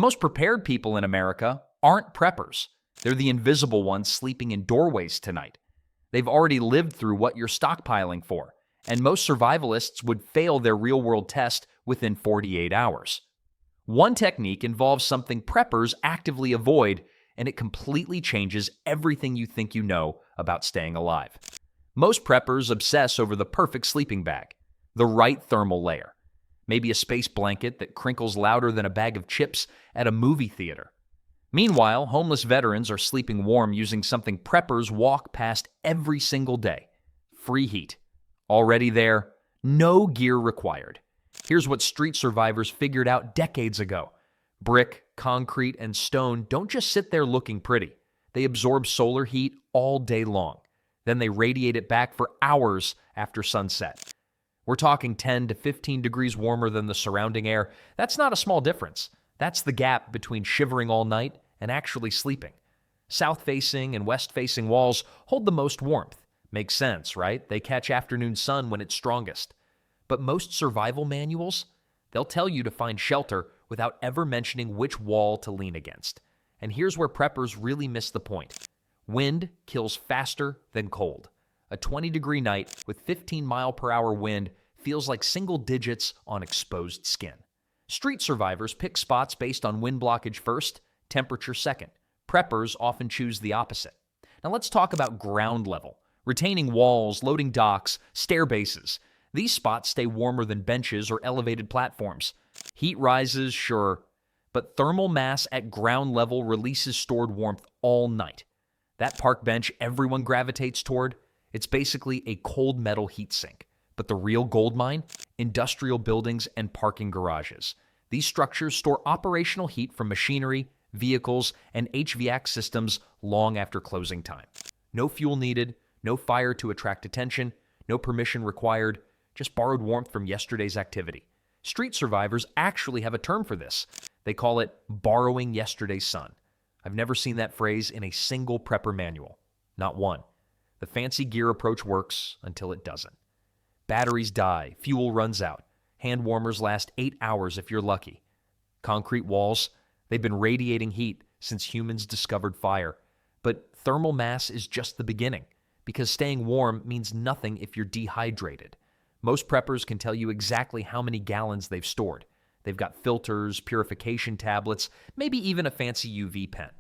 most prepared people in America aren't preppers. They're the invisible ones sleeping in doorways tonight. They've already lived through what you're stockpiling for, and most survivalists would fail their real-world test within 48 hours. One technique involves something preppers actively avoid, and it completely changes everything you think you know about staying alive. Most preppers obsess over the perfect sleeping bag, the right thermal layer, maybe a space blanket that crinkles louder than a bag of chips at a movie theater. Meanwhile, homeless veterans are sleeping warm using something preppers walk past every single day: free heat. Already there, no gear required. Here's what street survivors figured out decades ago. Brick, concrete, and stone don't just sit there looking pretty. They absorb solar heat all day long. Then they radiate it back for hours after sunset. We're talking 10 to 15 degrees warmer than the surrounding air. That's not a small difference. That's the gap between shivering all night and actually sleeping. South-facing and west-facing walls hold the most warmth. Makes sense, right? They catch afternoon sun when it's strongest. But most survival manuals, they'll tell you to find shelter without ever mentioning which wall to lean against. And here's where preppers really miss the point. Wind kills faster than cold. A 20-degree night with 15-mile-per-hour wind feels like single digits on exposed skin. Street survivors pick spots based on wind blockage first, temperature second. Preppers often choose the opposite. Now let's talk about ground level. Retaining walls, loading docks, stair bases. These spots stay warmer than benches or elevated platforms. Heat rises, sure, but thermal mass at ground level releases stored warmth all night. That park bench everyone gravitates toward, it's basically a cold metal heat sink. But the real gold mine? Industrial buildings and parking garages. These structures store operational heat from machinery, vehicles, and HVAC systems long after closing time. No fuel needed, no fire to attract attention, no permission required, just borrowed warmth from yesterday's activity. Street survivors actually have a term for this. They call it borrowing yesterday's sun. I've never seen that phrase in a single prepper manual. Not one. The fancy gear approach works until it doesn't. Batteries die, fuel runs out. Hand warmers last 8 hours if you're lucky. Concrete walls, they've been radiating heat since humans discovered fire. But thermal mass is just the beginning, because staying warm means nothing if you're dehydrated. Most preppers can tell you exactly how many gallons they've stored. They've got filters, purification tablets, maybe even a fancy UV pen.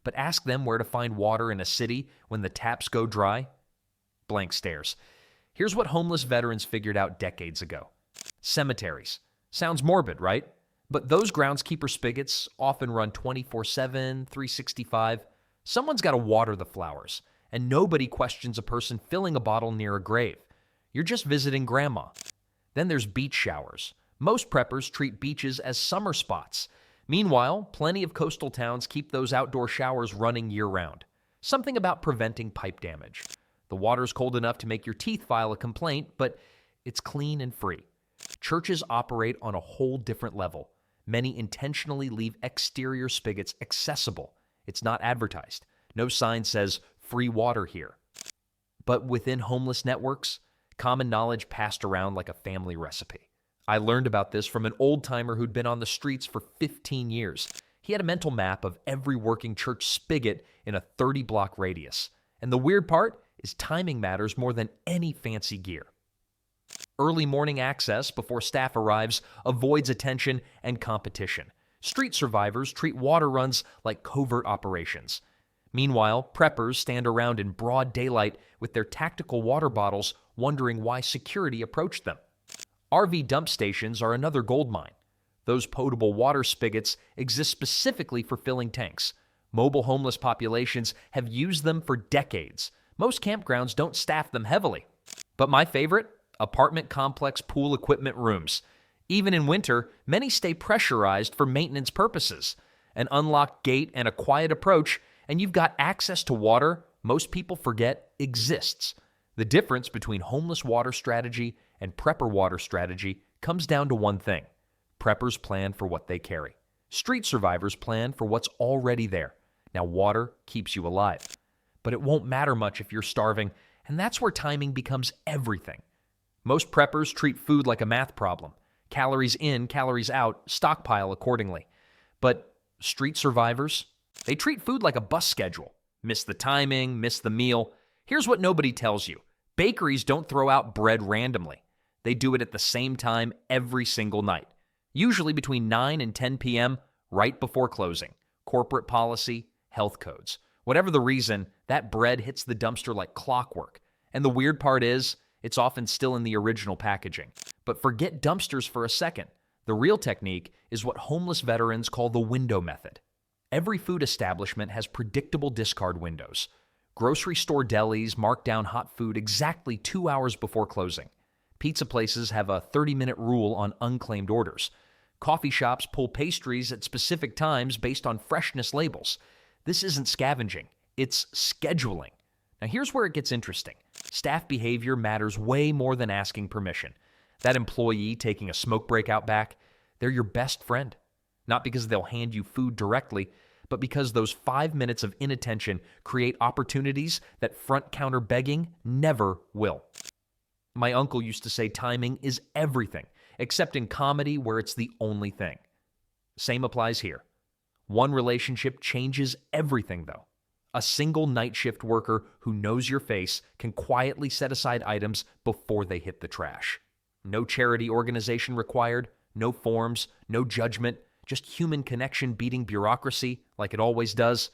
But ask them where to find water in a city when the taps go dry. Blank stares. Here's what homeless veterans figured out decades ago. Cemeteries. Sounds morbid, right? But those groundskeeper spigots often run 24/7, 365. Someone's got to water the flowers, and nobody questions a person filling a bottle near a grave. You're just visiting grandma. Then there's beach showers. Most preppers treat beaches as summer spots. Meanwhile, plenty of coastal towns keep those outdoor showers running year-round. Something about preventing pipe damage. The water's cold enough to make your teeth file a complaint, but it's clean and free. Churches operate on a whole different level. Many intentionally leave exterior spigots accessible. It's not advertised. No sign says, free water here. But within homeless networks, common knowledge passed around like a family recipe. I learned about this from an old-timer who'd been on the streets for 15 years. He had a mental map of every working church spigot in a 30-block radius. And the weird part is timing matters more than any fancy gear. Early morning access before staff arrives avoids attention and competition. Street survivors treat water runs like covert operations. Meanwhile, preppers stand around in broad daylight with their tactical water bottles, wondering why security approached them. RV dump stations are another gold mine. Those potable water spigots exist specifically for filling tanks. Mobile homeless populations have used them for decades. Most campgrounds don't staff them heavily. But my favorite? Apartment complex pool equipment rooms. Even in winter, many stay pressurized for maintenance purposes. An unlocked gate and a quiet approach, and you've got access to water most people forget exists. The difference between homeless water strategy and prepper water strategy comes down to one thing. Preppers plan for what they carry. Street survivors plan for what's already there. Now, water keeps you alive. But it won't matter much if you're starving, and that's where timing becomes everything. Most preppers treat food like a math problem. Calories in, calories out, stockpile accordingly. But Street survivors, they treat food like a bus schedule. Miss the timing, miss the meal. Here's what nobody tells you. Bakeries don't throw out bread randomly. They do it at the same time every single night, usually between 9 and 10 p.m., right before closing. Corporate policy, health codes. Whatever the reason, that bread hits the dumpster like clockwork. And the weird part is, it's often still in the original packaging. But forget dumpsters for a second. The real technique is what homeless veterans call the window method. Every food establishment has predictable discard windows. Grocery store delis mark down hot food exactly 2 hours before closing. Pizza places have a 30-minute rule on unclaimed orders. Coffee shops pull pastries at specific times based on freshness labels. This isn't scavenging, it's scheduling. Now here's where it gets interesting. Staff behavior matters way more than asking permission. That employee taking a smoke break out back, they're your best friend. Not because they'll hand you food directly, but because those 5 minutes of inattention create opportunities that front counter begging never will. My uncle used to say timing is everything, except in comedy where it's the only thing. Same applies here. One relationship changes everything, though. A single night shift worker who knows your face can quietly set aside items before they hit the trash. No charity organization required, no forms, no judgment, just human connection beating bureaucracy like it always does.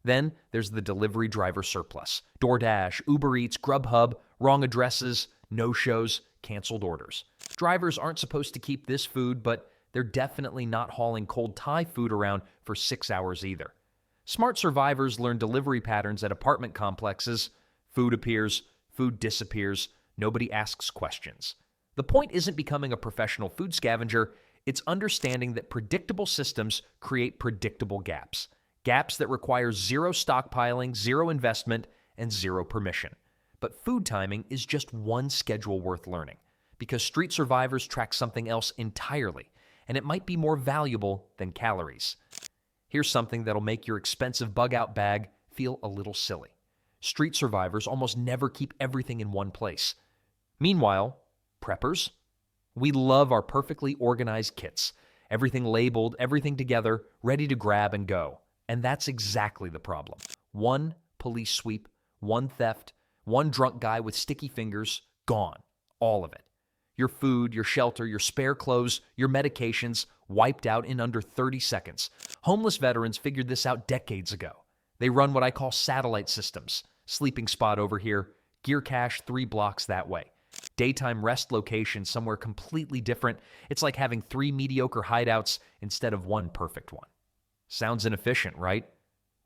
Then there's the delivery driver surplus. DoorDash, Uber Eats, Grubhub, wrong addresses, no-shows, canceled orders. Drivers aren't supposed to keep this food, but they're definitely not hauling cold Thai food around for 6 hours either. Smart survivors learn delivery patterns at apartment complexes. Food appears, food disappears, nobody asks questions. The point isn't becoming a professional food scavenger, it's understanding that predictable systems create predictable gaps. Gaps that require zero stockpiling, zero investment, and zero permission. But food timing is just one schedule worth learning, because street survivors track something else entirely, and it might be more valuable than calories. Here's something that'll make your expensive bug-out bag feel a little silly. Street survivors almost never keep everything in one place. Meanwhile, preppers, we love our perfectly organized kits. Everything labeled, everything together, ready to grab and go. And that's exactly the problem. One police sweep, one theft, one drunk guy with sticky fingers, gone. All of it. Your food, your shelter, your spare clothes, your medications, wiped out in under 30 seconds. Homeless veterans figured this out decades ago. They run what I call satellite systems. Sleeping spot over here, gear cache 3 blocks that way. Daytime rest location somewhere completely different. It's like having 3 mediocre hideouts instead of 1 perfect one. Sounds inefficient, right?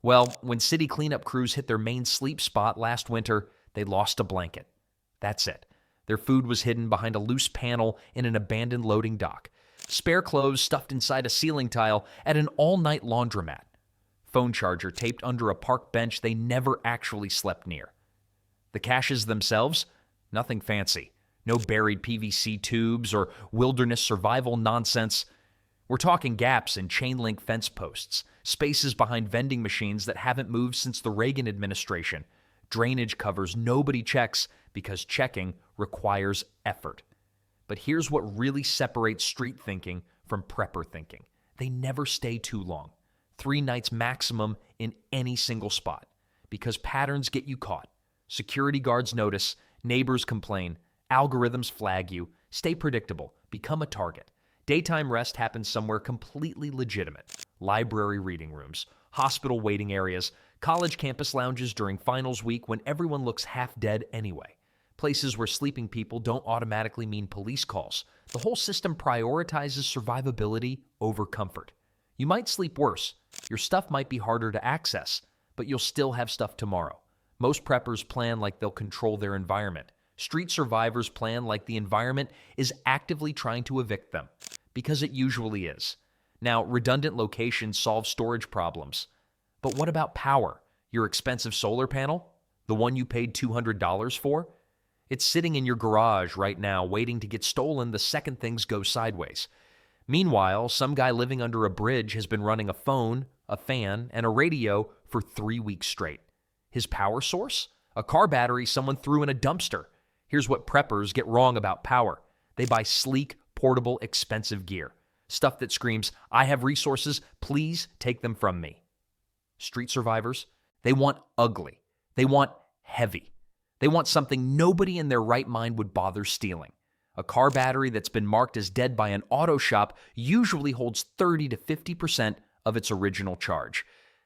Well, when city cleanup crews hit their main sleep spot last winter, they lost a blanket. That's it. Their food was hidden behind a loose panel in an abandoned loading dock. Spare clothes stuffed inside a ceiling tile at an all-night laundromat. Phone charger taped under a park bench they never actually slept near. The caches themselves? Nothing fancy. No buried PVC tubes or wilderness survival nonsense. We're talking gaps in chain-link fence posts, spaces behind vending machines that haven't moved since the Reagan administration, drainage covers nobody checks because checking requires effort. But here's what really separates street thinking from prepper thinking. They never stay too long. 3 nights maximum in any single spot. Because patterns get you caught. Security guards notice, neighbors complain, algorithms flag you. Stay predictable. Become a target. Daytime rest happens somewhere completely legitimate. Library reading rooms, hospital waiting areas, college campus lounges during finals week when everyone looks half dead anyway. Places where sleeping people don't automatically mean police calls. The whole system prioritizes survivability over comfort. You might sleep worse. Your stuff might be harder to access, but you'll still have stuff tomorrow. Most preppers plan like they'll control their environment. Street survivors plan like the environment is actively trying to evict them, because it usually is. Now, redundant locations solve storage problems. But what about power? Your expensive solar panel? The one you paid $200 for? It's sitting in your garage right now, waiting to get stolen the second things go sideways. Meanwhile, some guy living under a bridge has been running a phone, a fan, and a radio for 3 weeks straight. His power source? A car battery someone threw in a dumpster. Here's what preppers get wrong about power. They buy sleek, portable, expensive gear. Stuff that screams, "I have resources, please take them from me." Street survivors, they want ugly. They want heavy. They want something nobody in their right mind would bother stealing. A car battery that's been marked as dead by an auto shop usually holds 30 to 50% of its original charge.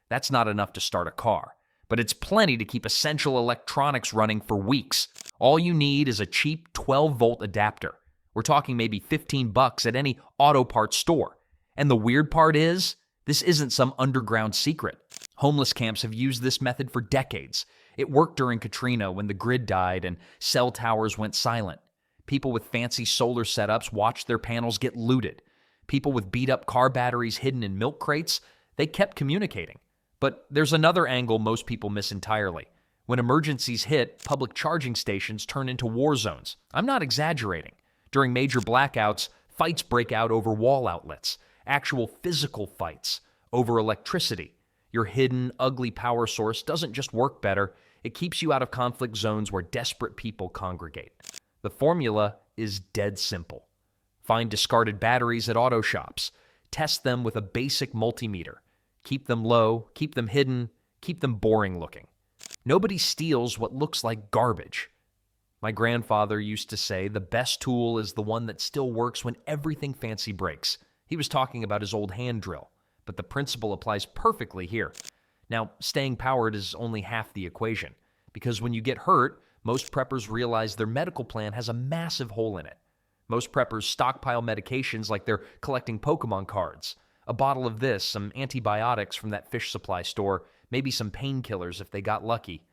That's not enough to start a car, but it's plenty to keep essential electronics running for weeks. All you need is a cheap 12-volt adapter. We're talking maybe $15 at any auto parts store. And the weird part is, this isn't some underground secret. Homeless camps have used this method for decades. It worked during Katrina when the grid died and cell towers went silent. People with fancy solar setups watched their panels get looted. People with beat-up car batteries hidden in milk crates, they kept communicating. But there's another angle most people miss entirely. When emergencies hit, public charging stations turn into war zones. I'm not exaggerating. During major blackouts, fights break out over wall outlets, actual physical fights, over electricity. Your hidden, ugly power source doesn't just work better, it keeps you out of conflict zones where desperate people congregate. The formula is dead simple. Find discarded batteries at auto shops. Test them with a basic multimeter. Keep them low, keep them hidden, keep them boring looking. Nobody steals what looks like garbage. My grandfather used to say the best tool is the one that still works when everything fancy breaks. He was talking about his old hand drill, but the principle applies perfectly here. Now, staying powered is only half the equation, because when you get hurt, most preppers realize their medical plan has a massive hole in it. Most preppers stockpile medications like they're collecting Pokemon cards. A bottle of this, some antibiotics from that fish supply store, maybe some painkillers if they got lucky.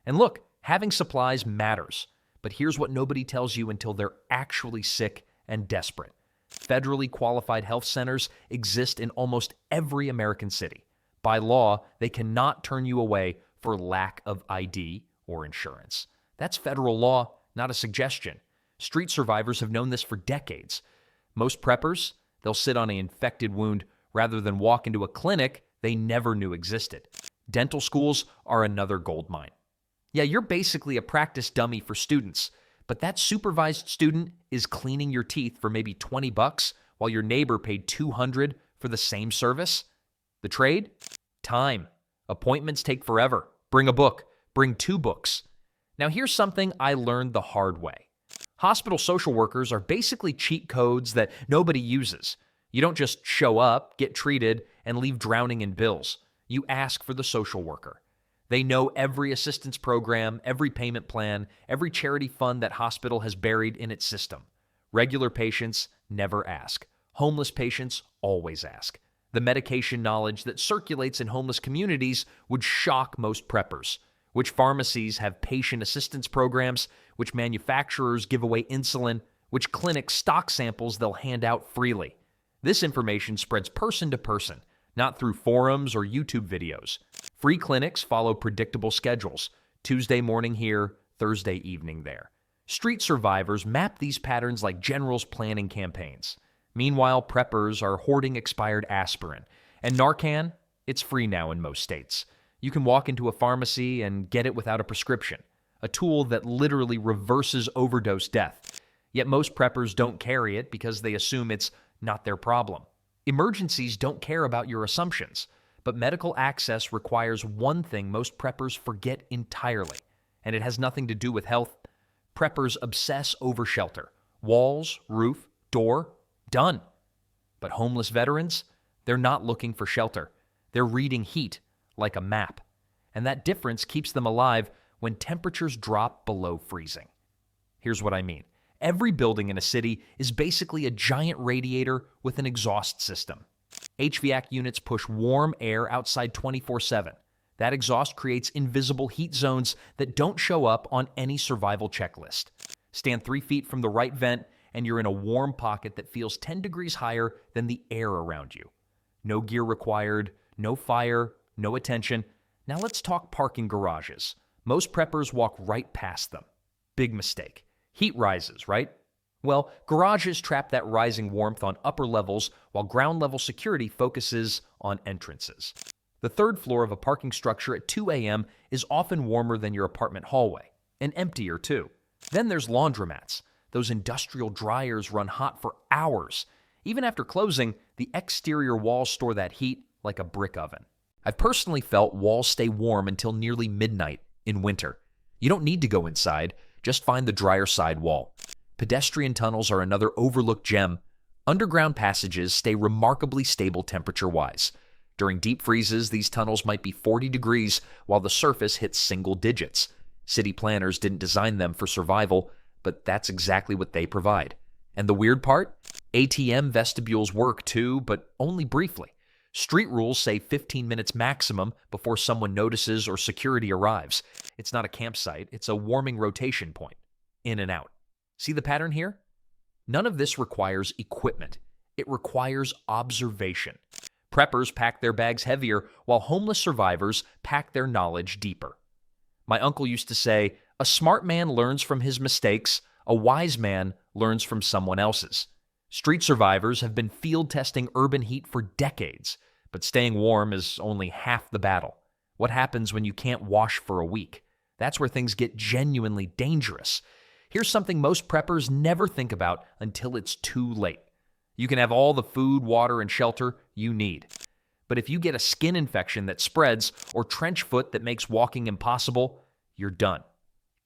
And look, having supplies matters. But here's what nobody tells you until they're actually sick and desperate. Federally qualified health centers exist in almost every American city. By law, they cannot turn you away for lack of ID or insurance. That's federal law, not a suggestion. Street survivors have known this for decades. Most preppers, they'll sit on an infected wound rather than walk into a clinic they never knew existed. Dental schools are another goldmine. Yeah, you're basically a practice dummy for students, but that supervised student is cleaning your teeth for maybe $20 while your neighbor paid $200 for the same service. The trade? Time. Appointments take forever. Bring a book. Bring 2 books. Now here's something I learned the hard way. Hospital social workers are basically cheat codes that nobody uses. You don't just show up, get treated, and leave drowning in bills. You ask for the social worker. They know every assistance program, every payment plan, every charity fund that hospital has buried in its system. Regular patients never ask. Homeless patients always ask. The medication knowledge that circulates in homeless communities would shock most preppers. Which pharmacies have patient assistance programs, which manufacturers give away insulin, which clinics stock samples they'll hand out freely. This information spreads person to person, not through forums or YouTube videos. Free clinics follow predictable schedules. Tuesday morning here, Thursday evening there. Street survivors map these patterns like generals planning campaigns. Meanwhile, preppers are hoarding expired aspirin. And Narcan, it's free now in most states. You can walk into a pharmacy and get it without a prescription, a tool that literally reverses overdose death. Yet most preppers don't carry it because they assume it's not their problem. Emergencies don't care about your assumptions, but medical access requires one thing most preppers forget entirely, and it has nothing to do with health. Preppers obsess over shelter. Walls, roof, door, done. But homeless veterans, they're not looking for shelter. They're reading heat like a map, and that difference keeps them alive when temperatures drop below freezing. Here's what I mean. Every building in a city is basically a giant radiator with an exhaust system. HVAC units push warm air outside 24/7. That exhaust creates invisible heat zones that don't show up on any survival checklist. Stand 3 feet from the right vent, and you're in a warm pocket that feels 10 degrees higher than the air around you. No gear required, no fire, no attention. Now let's talk parking garages. Most preppers walk right past them. Big mistake. Heat rises, right? Well, garages trap that rising warmth on upper levels while ground level security focuses on entrances. The 3rd floor of a parking structure at 2 a.m. is often warmer than your apartment hallway, and emptier too. Then there's laundromats. Those industrial dryers run hot for hours, Even after closing, the exterior walls store that heat like a brick oven. I've personally felt walls stay warm until nearly midnight in winter. You don't need to go inside, just find the drier side wall. Pedestrian tunnels are another overlooked gem. Underground passages stay remarkably stable temperature-wise. During deep freezes, these tunnels might be 40 degrees while the surface hits single digits. City planners didn't design them for survival, but that's exactly what they provide. And the weird part? ATM vestibules work too, but only briefly. Street rules say 15 minutes maximum before someone notices or security arrives. It's not a campsite, it's a warming rotation point. In and out. See the pattern here? None of this requires equipment. It requires observation. Preppers pack their bags heavier, while homeless survivors pack their knowledge deeper. My uncle used to say, "A smart man learns from his mistakes, a wise man learns from someone else's." Street survivors have been field testing urban heat for decades, but staying warm is only half the battle. What happens when you can't wash for a week? That's where things get genuinely dangerous. Here's something most preppers never think about until it's too late. You can have all the food, water, and shelter you need. But if you get a skin infection that spreads or trench foot that makes walking impossible, you're done.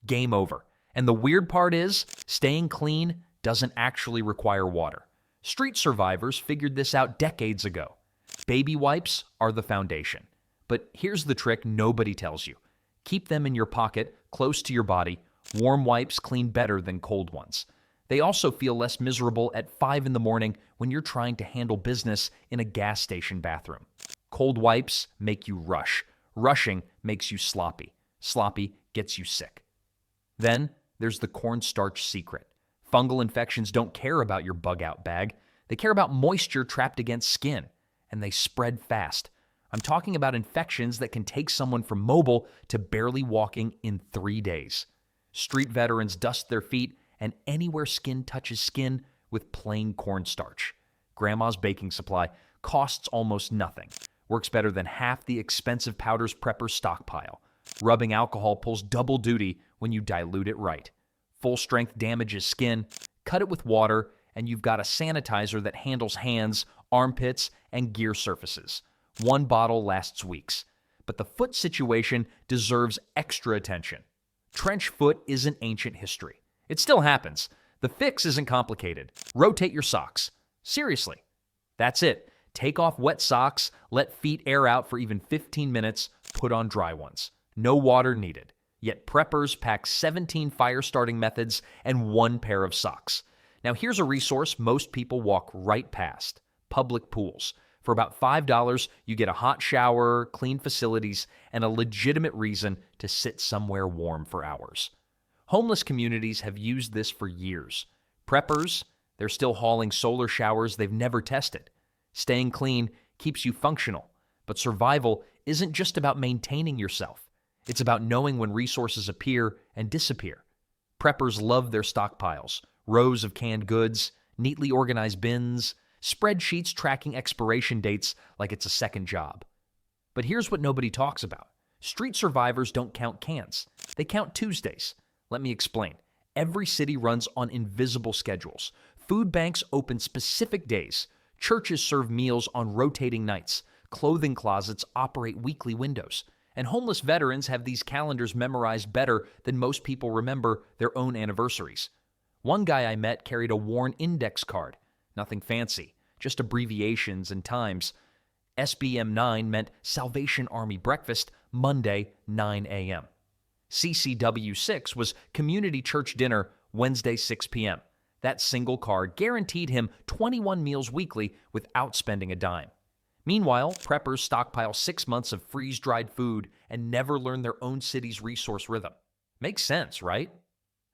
Game over. And the weird part is, staying clean doesn't actually require water. Street survivors figured this out decades ago. Baby wipes are the foundation. But here's the trick nobody tells you. Keep them in your pocket, close to your body. Warm wipes clean better than cold ones. They also feel less miserable at 5 in the morning when you're trying to handle business in a gas station bathroom. Cold wipes make you rush. Rushing makes you sloppy. Sloppy gets you sick. Then there's the cornstarch secret. Fungal infections don't care about your bug-out bag. They care about moisture trapped against skin, and they spread fast. I'm talking about infections that can take someone from mobile to barely walking in 3 days. Street veterans dust their feet and anywhere skin touches skin with plain cornstarch. Grandma's baking supply costs almost nothing. Works better than half the expensive powders preppers stockpile. Rubbing alcohol pulls double duty when you dilute it right. Full strength damages skin. Cut it with water, and you've got a sanitizer that handles hands, armpits, and gear surfaces. One bottle lasts weeks. But the foot situation deserves extra attention. Trench foot isn't ancient history. It still happens. The fix isn't complicated. Rotate your socks. Seriously. That's it. Take off wet socks, let feet air out for even 15 minutes, put on dry ones. No water needed. Yet preppers pack 17 fire-starting methods and 1 pair of socks. Now here's a resource most people walk right past. Public pools. For about $5, you get a hot shower, clean facilities, and a legitimate reason to sit somewhere warm for hours. Homeless communities have used this for years. Preppers, they're still hauling solar showers they've never tested. Staying clean keeps you functional, but survival isn't just about maintaining yourself. It's about knowing when resources appear and disappear. Preppers love their stockpiles, rows of canned goods, neatly organized bins, spreadsheets tracking expiration dates like it's a second job. But here's what nobody talks about. Street survivors don't count cans. They count Tuesdays. Let me explain. Every city runs on invisible schedules. Food banks open specific days. Churches serve meals on rotating nights. Clothing closets operate weekly windows. And homeless veterans have these calendars memorized better than most people remember their own anniversaries. One guy I met carried a worn index card. Nothing fancy, just abbreviations and times. SBM 9 meant Salvation Army Breakfast, Monday, 9 a.m. CCW 6 was Community Church Dinner, Wednesday, 6 p.m. That single card guaranteed him 21 meals weekly without spending a dime. Meanwhile, preppers stockpile 6 months of freeze-dried food and never learn their own city's resource rhythm. Makes sense, right?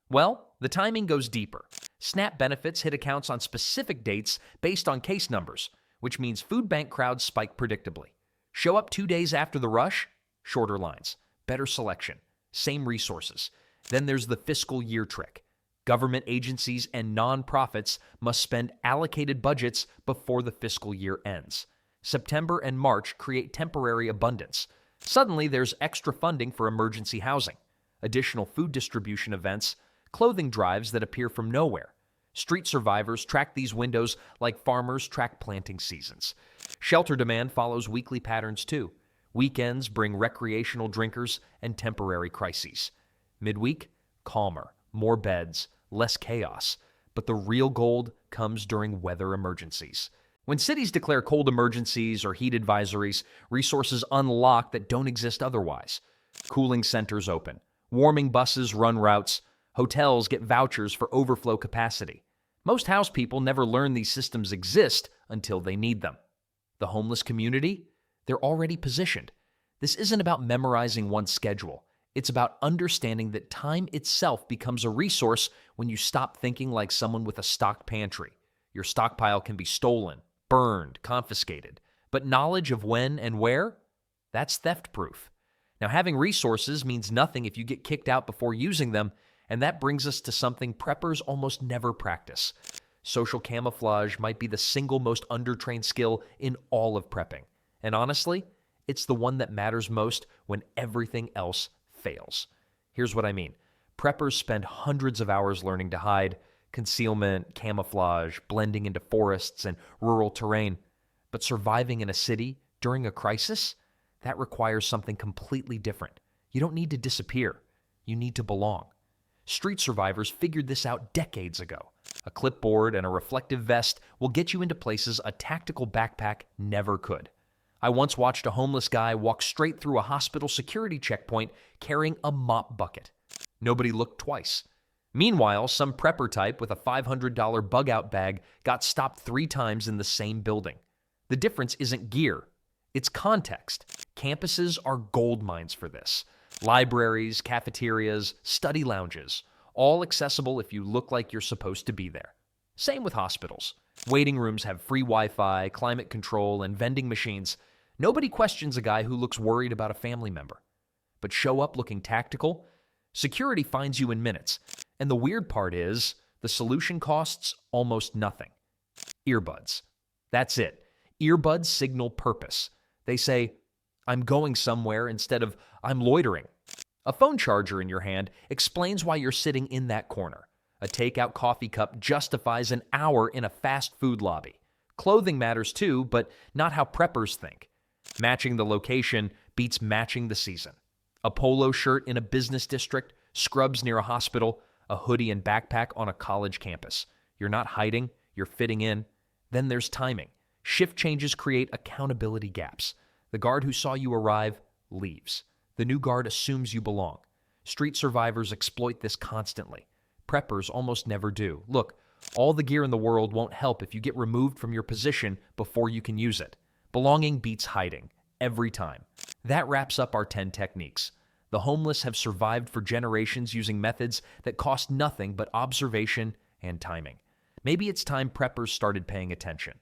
Well, the timing goes deeper. SNAP benefits hit accounts on specific dates based on case numbers, which means food bank crowds spike predictably. Show up 2 days after the rush? Shorter lines, better selection, same resources. Then there's the fiscal year trick. Government agencies and nonprofits must spend allocated budgets before the fiscal year ends. September and March create temporary abundance. Suddenly, there's extra funding for emergency housing, additional food distribution events, clothing drives that appear from nowhere. Street survivors track these windows like farmers track planting seasons. Shelter demand follows weekly patterns too. Weekends bring recreational drinkers and temporary crises. Midweek, calmer, more beds, less chaos. But the real gold comes during weather emergencies. When cities declare cold emergencies or heat advisories, resources unlock that don't exist otherwise. Cooling centers open. Warming buses run routes. Hotels get vouchers for overflow capacity. Most house people never learn these systems exist until they need them. The homeless community? They're already positioned. This isn't about memorizing one schedule. It's about understanding that time itself becomes a resource when you stop thinking like someone with a stocked pantry. Your stockpile can be stolen, burned, confiscated. But knowledge of when and where? That's theft-proof. Now, having resources means nothing if you get kicked out before using them, and that brings us to something preppers almost never practice. Social camouflage might be the single most undertrained skill in all of prepping. And honestly, it's the one that matters most when everything else fails. Here's what I mean. Preppers spend hundreds of hours learning to hide, concealment, camouflage, blending into forests and rural terrain. But surviving in a city during a crisis? That requires something completely different. You don't need to disappear. You need to belong. Street survivors figured this out decades ago. A clipboard and a reflective vest will get you into places a tactical backpack never could. I once watched a homeless guy walk straight through a hospital security checkpoint carrying a mop bucket. Nobody looked twice. Meanwhile, some prepper type with a $500 bug-out bag got stopped 3 times in the same building. The difference isn't gear. It's context. Campuses are gold mines for this. Libraries, cafeterias, study lounges, all accessible if you look like you're supposed to be there. Same with hospitals. Waiting rooms have free Wi-Fi, climate control, and vending machines. Nobody questions a guy who looks worried about a family member. But show up looking tactical? Security finds you in minutes. And the weird part is, the solution costs almost nothing. Earbuds. That's it. Earbuds signal purpose. They say, I'm going somewhere instead of I'm loitering. A phone charger in your hand explains why you're sitting in that corner. A takeout coffee cup justifies an hour in a fast food lobby. Clothing matters too, but not how preppers think. Matching the location beats matching the season. A polo shirt in a business district, scrubs near a hospital, a hoodie and backpack on a college campus. You're not hiding, you're fitting in. Then there's timing. Shift changes create accountability gaps. The guard who saw you arrive leaves. The new guard assumes you belong. Street survivors exploit this constantly. Preppers almost never do. Look, all the gear in the world won't help if you get removed from your position before you can use it. Belonging beats hiding, every time. That wraps up our 10 techniques. The homeless have survived for generations using methods that cost nothing but observation and timing. Maybe it's time preppers started paying attention.